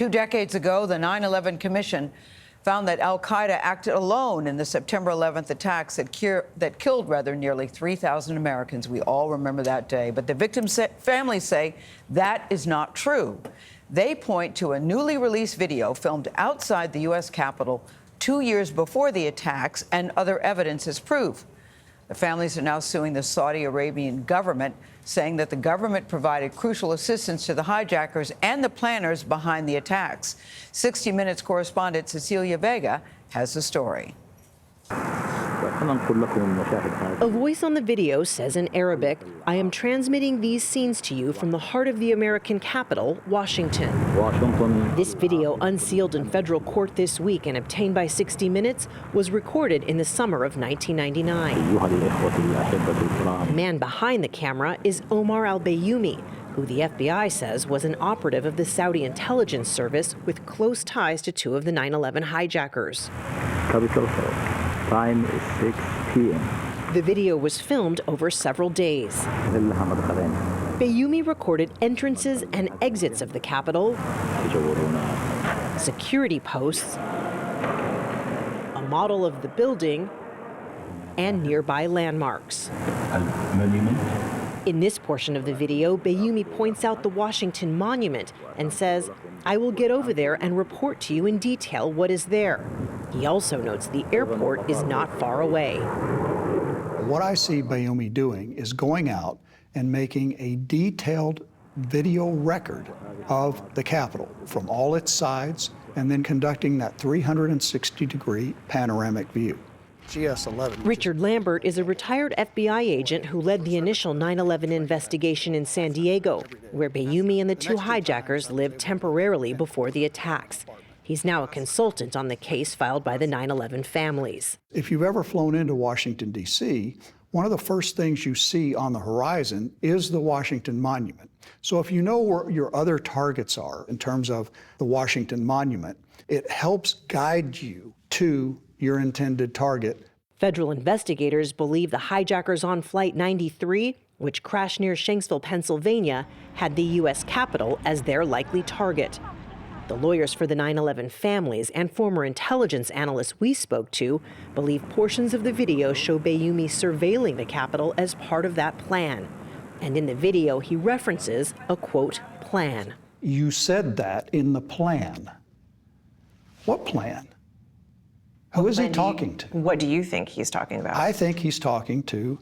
2 decades ago, the 9/11 Commission found that al-Qaeda acted alone in the September 11th attacks that killed nearly 3,000 Americans. We all remember that day. But the victims' families say that is not true. They point to a newly released video filmed outside the U.S. Capitol 2 years before the attacks and other evidence as proof. The families are now suing the Saudi Arabian government, saying that the government provided crucial assistance to the hijackers and the planners behind the attacks. 60 Minutes correspondent Cecilia Vega has the story. A voice on the video says in Arabic, "I am transmitting these scenes to you from the heart of the American capital, Washington." This video, unsealed in federal court this week and obtained by 60 Minutes, was recorded in the summer of 1999. The man behind the camera is Omar al-Bayoumi, who the FBI says was an operative of the Saudi intelligence service with close ties to 2 of the 9/11 hijackers. Time is 6 p.m. The video was filmed over several days. Bayoumi recorded entrances and exits of the Capitol, security posts, a model of the building, and nearby landmarks. In this portion of the video, Bayoumi points out the Washington Monument and says, "I will get over there and report to you in detail what is there." He also notes the airport is not far away. What I see Bayoumi doing is going out and making a detailed video record of the Capitol from all its sides and then conducting that 360-degree panoramic view. GS-11. Richard Lambert is a retired FBI agent who led the initial 9/11 investigation in San Diego, where Bayoumi and the 2 hijackers lived temporarily before the attacks. He's now a consultant on the case filed by the 9/11 families. If you've ever flown into Washington, D.C., one of the first things you see on the horizon is the Washington Monument. So if you know where your other targets are in terms of the Washington Monument, it helps guide you to your intended target. Federal investigators believe the hijackers on Flight 93, which crashed near Shanksville, Pennsylvania, had the U.S. Capitol as their likely target. The lawyers for the 9/11 families and former intelligence analysts we spoke to believe portions of the video show Bayoumi surveilling the Capitol as part of that plan. And in the video, he references a, quote, plan. You said that in the plan. What plan? Who is he talking to? What do you think he's talking about? I think he's talking to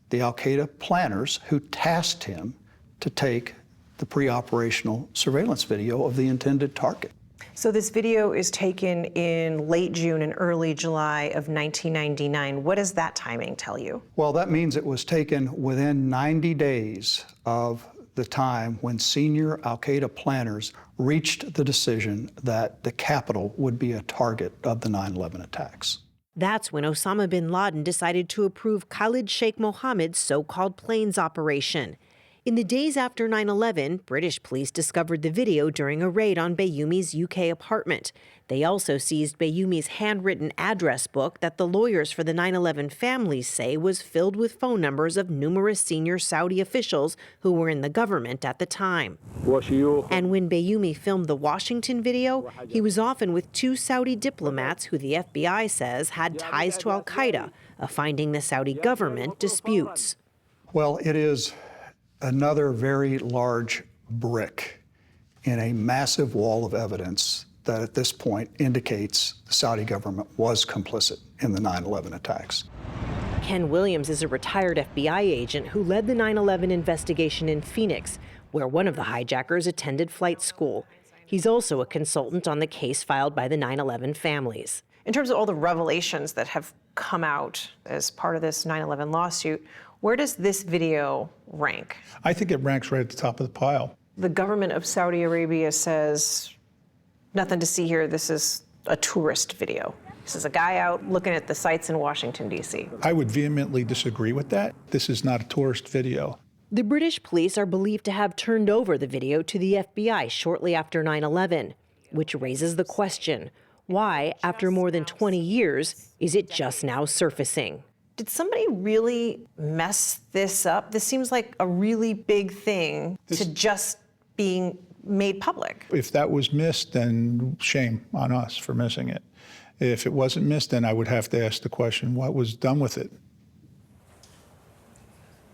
the al-Qaeda planners who tasked him to take the pre-operational surveillance video of the intended target. So this video is taken in late June and early July of 1999. What does that timing tell you? Well, that means it was taken within 90 days of the time when senior al-Qaeda planners reached the decision that the Capitol would be a target of the 9/11 attacks. That's when Osama bin Laden decided to approve Khalid Sheikh Mohammed's so-called planes operation. In the days after 9/11, British police discovered the video during a raid on Bayoumi's UK apartment. They also seized Bayoumi's handwritten address book that the lawyers for the 9/11 families say was filled with phone numbers of numerous senior Saudi officials who were in the government at the time. And when Bayoumi filmed the Washington video, he was often with 2 Saudi diplomats who the FBI says had ties to al-Qaeda, a finding the Saudi government disputes. Well, it is another very large brick in a massive wall of evidence that at this point indicates the Saudi government was complicit in the 9/11 attacks. Ken Williams is a retired FBI agent who led the 9/11 investigation in Phoenix, where one of the hijackers attended flight school. He's also a consultant on the case filed by the 9/11 families. In terms of all the revelations that have come out as part of this 9/11 lawsuit, where does this video rank? I think it ranks right at the top of the pile. The government of Saudi Arabia says, nothing to see here, this is a tourist video. This is a guy out looking at the sights in Washington, D.C. I would vehemently disagree with that. This is not a tourist video. The British police are believed to have turned over the video to the FBI shortly after 9/11, which raises the question, why, after more than 20 years, is it just now surfacing? Did somebody really mess this up? This seems like a really big thing to just being made public. If that was missed, then shame on us for missing it. If it wasn't missed, then I would have to ask the question, what was done with it?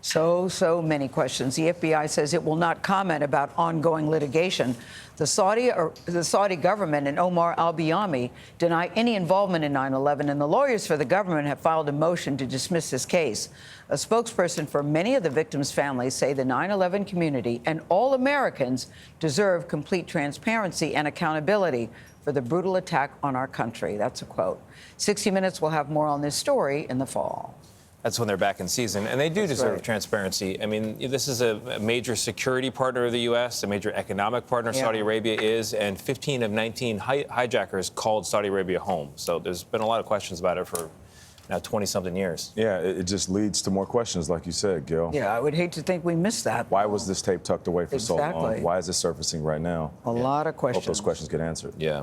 So many questions. The FBI says it will not comment about ongoing litigation. The Saudi government and Omar al-Biyami deny any involvement in 9/11, and the lawyers for the government have filed a motion to dismiss this case. A spokesperson for many of the victims' families say the 9/11 community and all Americans deserve complete transparency and accountability for the brutal attack on our country. That's a quote. 60 Minutes will have more on this story in the fall. That's when they're back in season, and they do deserve transparency. I mean, this is a major security partner of the U.S., a major economic partner Saudi Arabia is, and 15 of 19 hijackers called Saudi Arabia home. So there's been a lot of questions about it for now 20-something years. Yeah, it just leads to more questions, like you said, Gayle. Yeah, I would hate to think we missed that. Why was this tape tucked away for so long? Exactly. Why is it surfacing right now? A lot of questions. Hope those questions get answered. Yeah.